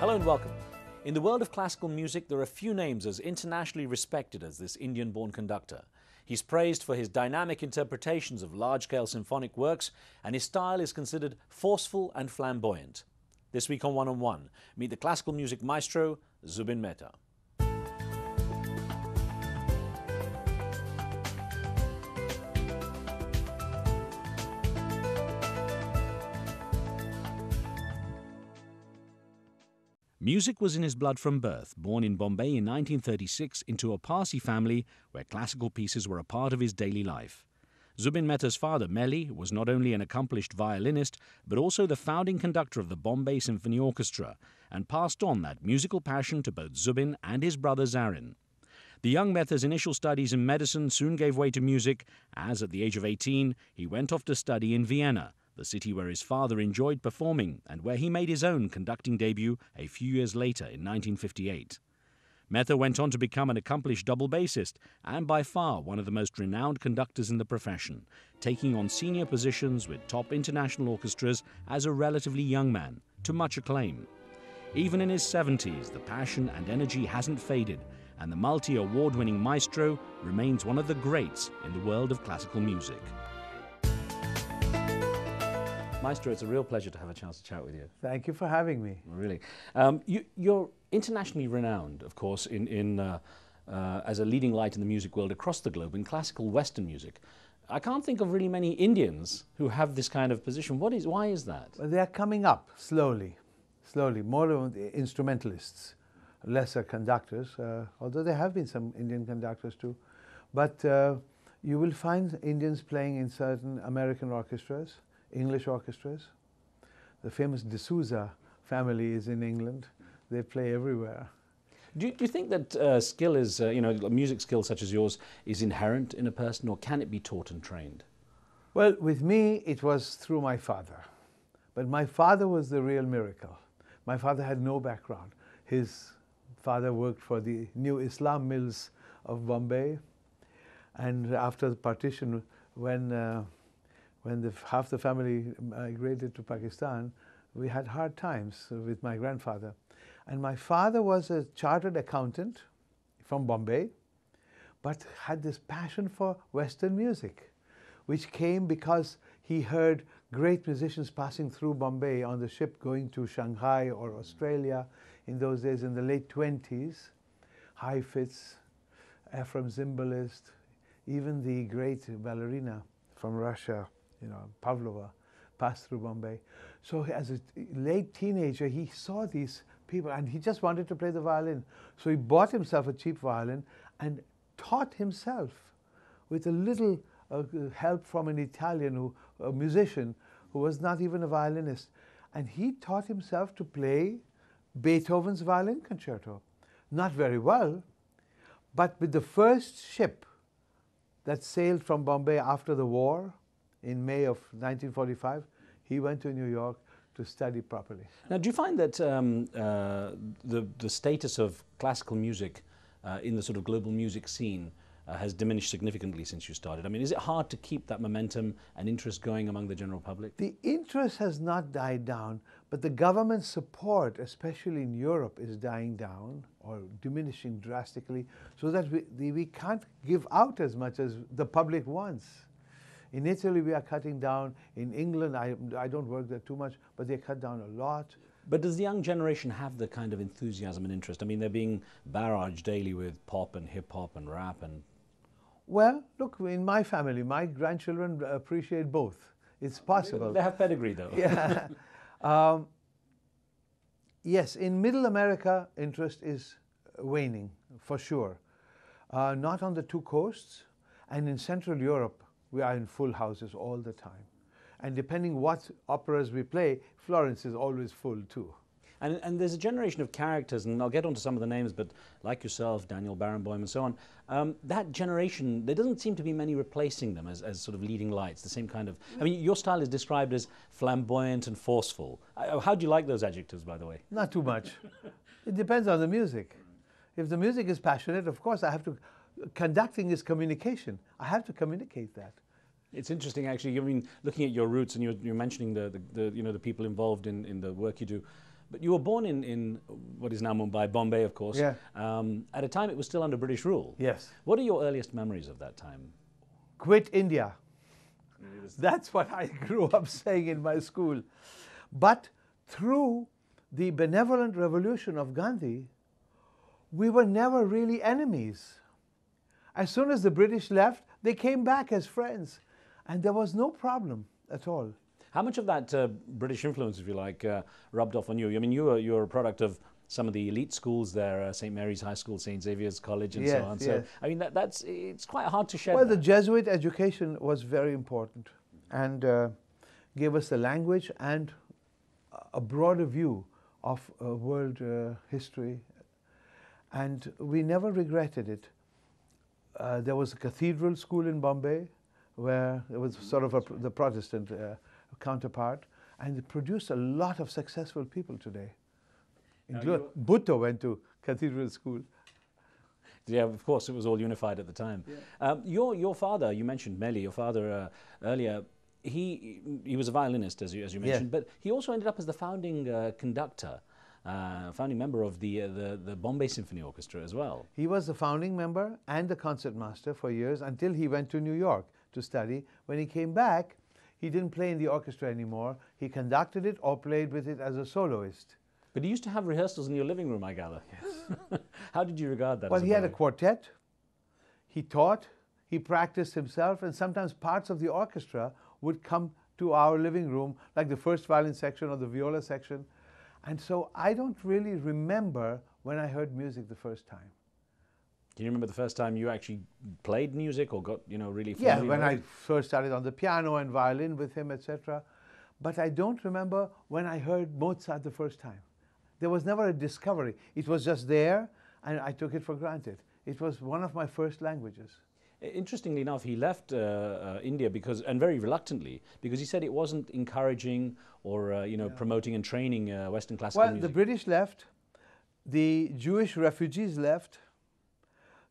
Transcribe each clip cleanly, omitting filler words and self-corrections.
Hello and welcome. In the world of classical music, there are few names as internationally respected as this Indian-born conductor. He's praised for his dynamic interpretations of large-scale symphonic works, and his style is considered forceful and flamboyant. This week on One on One, meet the classical music maestro, Zubin Mehta. Music was in his blood from birth. Born in Bombay in 1936 into a Parsi family where classical pieces were a part of his daily life. Zubin Mehta's father, Meli, was not only an accomplished violinist, but also the founding conductor of the Bombay Symphony Orchestra, and passed on that musical passion to both Zubin and his brother Zarin. The young Mehta's initial studies in medicine soon gave way to music, as at the age of 18, he went off to study in Vienna, the city where his father enjoyed performing and where he made his own conducting debut a few years later in 1958. Mehta went on to become an accomplished double bassist and by far one of the most renowned conductors in the profession, taking on senior positions with top international orchestras as a relatively young man, to much acclaim. Even in his 70s, the passion and energy hasn't faded, and the multi-award-winning maestro remains one of the greats in the world of classical music. Maestro, it's a real pleasure to have a chance to chat with you. Thank you for having me. Really. You're internationally renowned, of course, as a leading light in the music world across the globe in classical Western music. I can't think of really many Indians who have this kind of position. Why is that? Well, they are coming up slowly. More of the instrumentalists, lesser conductors, although there have been some Indian conductors too. But you will find Indians playing in certain American orchestras, English orchestras. The famous D'Souza family is in England. They play everywhere. Do you think that skill is, music skill such as yours is inherent in a person, or can it be taught and trained? Well, with me, it was through my father. But my father was the real miracle. My father had no background. His father worked for the New Islam Mills of Bombay. And after the partition, when half the family migrated to Pakistan, we had hard times with my grandfather. And my father was a chartered accountant from Bombay, but had this passion for Western music, which came because he heard great musicians passing through Bombay on the ship going to Shanghai or Australia in those days in the late 20s. Heifetz, Ephraim Zimbalist, even the great ballerina from Russia, Pavlova, passed through Bombay. So as a late teenager, he saw these people and he just wanted to play the violin. So he bought himself a cheap violin and taught himself with a little help from an Italian, a musician, who was not even a violinist. And he taught himself to play Beethoven's violin concerto. Not very well, but with the first ship that sailed from Bombay after the war, in May of 1945, he went to New York to study properly. Now, do you find that the status of classical music in the sort of global music scene has diminished significantly since you started? I mean, is it hard to keep that momentum and interest going among the general public? The interest has not died down, but the government support, especially in Europe, is dying down or diminishing drastically, so that we can't give out as much as the public wants. In Italy, we are cutting down. In England, I don't work there too much, but they cut down a lot. But does the young generation have the kind of enthusiasm and interest? I mean, they're being barraged daily with pop and hip-hop and rap and... Well, look, in my family, my grandchildren appreciate both. It's possible. They have pedigree, though. Yeah. Yes, in Middle America, interest is waning, for sure. Not on the two coasts, and in Central Europe, we are in full houses all the time. And depending what operas we play, Florence is always full too. And there's a generation of characters, and I'll get onto some of the names, but like yourself, Daniel Barenboim and so on, that generation, there doesn't seem to be many replacing them as sort of leading lights, the same kind of... I mean, your style is described as flamboyant and forceful. How do you like those adjectives, by the way? Not too much. It depends on the music. If the music is passionate, of course I have to... Conducting is communication. I have to communicate that. It's interesting, actually. I mean, looking at your roots, and you're mentioning the people involved in the work you do. But you were born in what is now Mumbai, Bombay, of course. Yeah. At a time it was still under British rule. Yes. What are your earliest memories of that time? Quit India. That's what I grew up saying in my school. But through the benevolent revolution of Gandhi, we were never really enemies. As soon as the British left, they came back as friends. And there was no problem at all. How much of that British influence, if you like, rubbed off on you? I mean, you're a product of some of the elite schools there, St. Mary's High School, St. Xavier's College, and so on. Yes. So, I mean, it's quite hard to shed Well, that. the Jesuit education was very important and gave us the language and a broader view of world history. And we never regretted it. There was a cathedral school in Bombay where it was sort of the Protestant counterpart, and it produced a lot of successful people today. Bhutto went to cathedral school. Yeah, of course, it was all unified at the time. Yeah. Your father, you mentioned Melly, your father earlier, he was a violinist, as you mentioned, but he also ended up as the founding conductor, founding member of the Bombay Symphony Orchestra as well. He was the founding member and the concertmaster for years until he went to New York to study. When he came back, he didn't play in the orchestra anymore. He conducted it or played with it as a soloist. But he used to have rehearsals in your living room, I gather. Yes. How did you regard that? Well, he had a quartet. He taught, he practiced himself, and sometimes parts of the orchestra would come to our living room, like the first violin section or the viola section. And so I don't really remember when I heard music the first time. Can you remember the first time you actually played music or got, really familiar? Yeah, when I first started on the piano and violin with him, etc. But I don't remember when I heard Mozart the first time. There was never a discovery. It was just there, and I took it for granted. It was one of my first languages. Interestingly enough, he left India and very reluctantly, because he said it wasn't encouraging or promoting and training Western classical music. Well, the British left, the Jewish refugees left.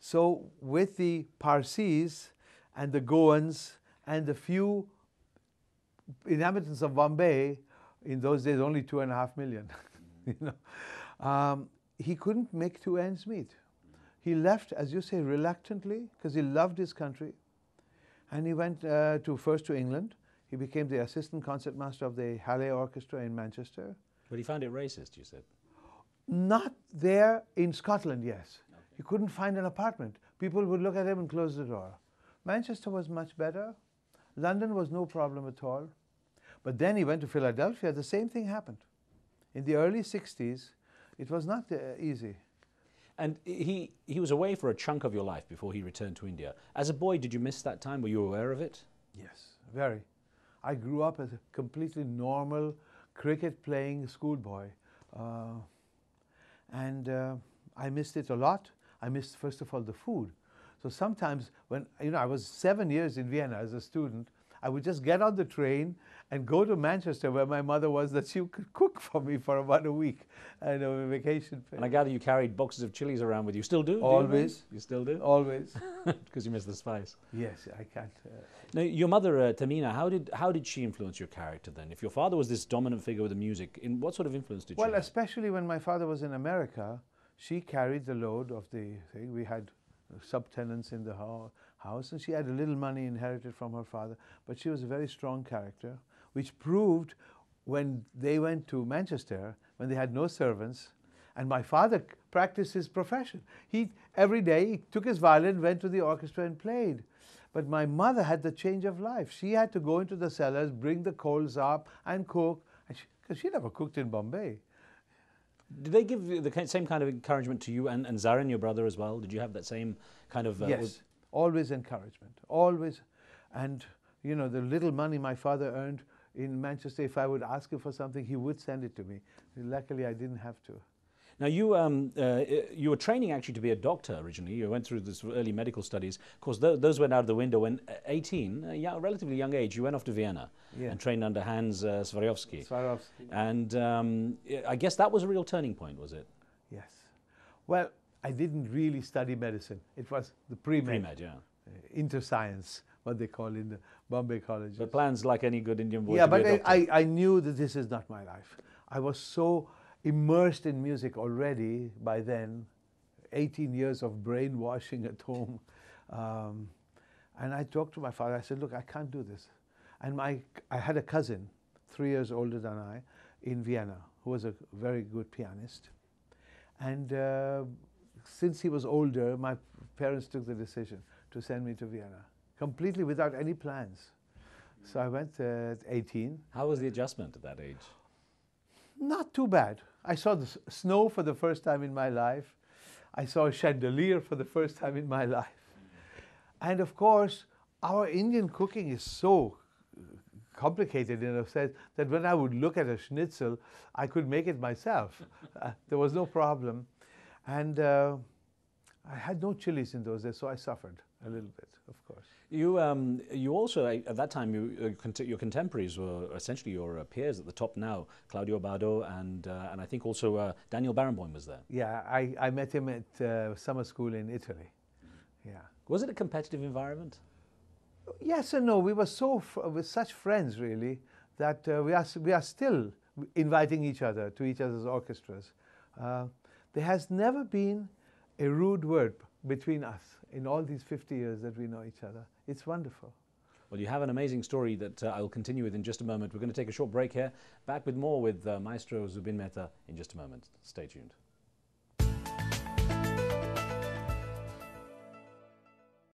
So with the Parsis and the Goans and the few inhabitants of Bombay, in those days only 2.5 million, he couldn't make two ends meet. He left, as you say, reluctantly, because he loved his country. And he went first to England. He became the assistant concertmaster of the Halle Orchestra in Manchester. But he found it racist, you said? Not there. In Scotland, yes. Okay. He couldn't find an apartment. People would look at him and close the door. Manchester was much better. London was no problem at all. But then he went to Philadelphia. The same thing happened. In the early 60s, it was not easy. And he was away for a chunk of your life before he returned to India. As a boy, did you miss that time? Were you aware of it? Yes, very. I grew up as a completely normal cricket-playing schoolboy. And I missed it a lot. I missed, first of all, the food. So sometimes when, I was 7 years in Vienna as a student, I would just get on the train and go to Manchester, where my mother was, that she could cook for me for about a week and a vacation. And I gather you carried boxes of chilies around with you. Still do? Always. You still do? Always. Because you miss the spice. Yes, I can't. Now, your mother, Tamina, how did she influence your character then? If your father was this dominant figure with the music, what sort of influence did she have? Well, especially when my father was in America, she carried the load of the thing. We had subtenants in the house, and she had a little money inherited from her father, but she was a very strong character, which proved when they went to Manchester, when they had no servants, and my father practiced his profession. Every day he took his violin, went to the orchestra and played. But my mother had the change of life. She had to go into the cellars, bring the coals up and cook, because she never cooked in Bombay. Did they give you the same kind of encouragement to you and Zarin, your brother, as well? Did you have that same kind of... Yes, always encouragement, always. And, the little money my father earned in Manchester, if I would ask him for something, he would send it to me. Luckily, I didn't have to. Now, you were training actually to be a doctor originally. You went through this early medical studies. Of course, those went out of the window when 18, a relatively young age, you went off to Vienna and trained under Hans Swarovski. And I guess that was a real turning point, was it? Yes. Well, I didn't really study medicine. It was the pre-med. Pre-med, yeah. Inter-science, what they call in the Bombay colleges. But plans like any good Indian boy. Yeah, but I knew that this is not my life. I was so immersed in music already by then, 18 years of brainwashing at home. And I talked to my father. I said, look, I can't do this. And I had a cousin, 3 years older than I, in Vienna, who was a very good pianist. And since he was older, my parents took the decision to send me to Vienna, completely without any plans. So I went at 18. How was the adjustment at that age? Not too bad. I saw the snow for the first time in my life. I saw a chandelier for the first time in my life. And of course, our Indian cooking is so complicated in a sense that when I would look at a schnitzel, I could make it myself. There was no problem. And I had no chilies in those days, so I suffered a little bit, of course. You also, at that time, your contemporaries were essentially your peers at the top now, Claudio Abbado and I think also Daniel Barenboim was there. Yeah, I met him at summer school in Italy. Yeah. Was it a competitive environment? Yes and no. We were with such friends, really, that we are still inviting each other to each other's orchestras. There has never been a rude word between us in all these 50 years that we know each other. It's wonderful. Well, you have an amazing story that I will continue with in just a moment. We're going to take a short break here. Back with more with Maestro Zubin Mehta in just a moment. Stay tuned.